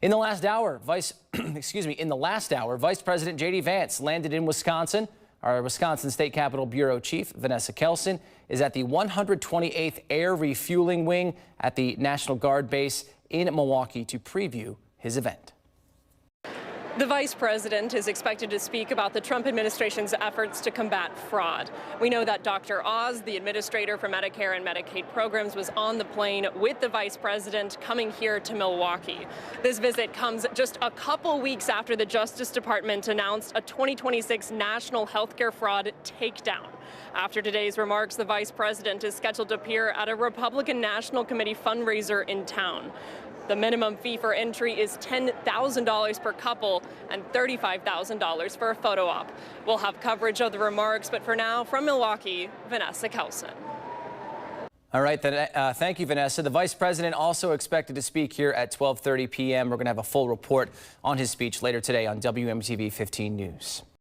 In the last hour, Vice President J.D. Vance landed in Wisconsin. Our Wisconsin State Capitol Bureau Chief, Vanessa Kelson, is at the 128th Air Refueling Wing at the National Guard Base in Milwaukee to preview his event. The vice president is expected to speak about the Trump administration's efforts to combat fraud. We know that Dr. Oz, the administrator for Medicare and Medicaid programs, was on the plane with the vice president coming here to Milwaukee. This visit comes just a couple weeks after the Justice Department announced a 2026 national healthcare fraud takedown. After today's remarks, the vice president is scheduled to appear at a Republican National Committee fundraiser in town. The minimum fee for entry is $10,000 per couple and $35,000 for a photo op. We'll have coverage of the remarks, but for now, from Milwaukee, Vanessa Kelson. All right, then, thank you, Vanessa. The vice president also expected to speak here at 12:30 p.m. We're going to have a full report on his speech later today on WMTV 15 News.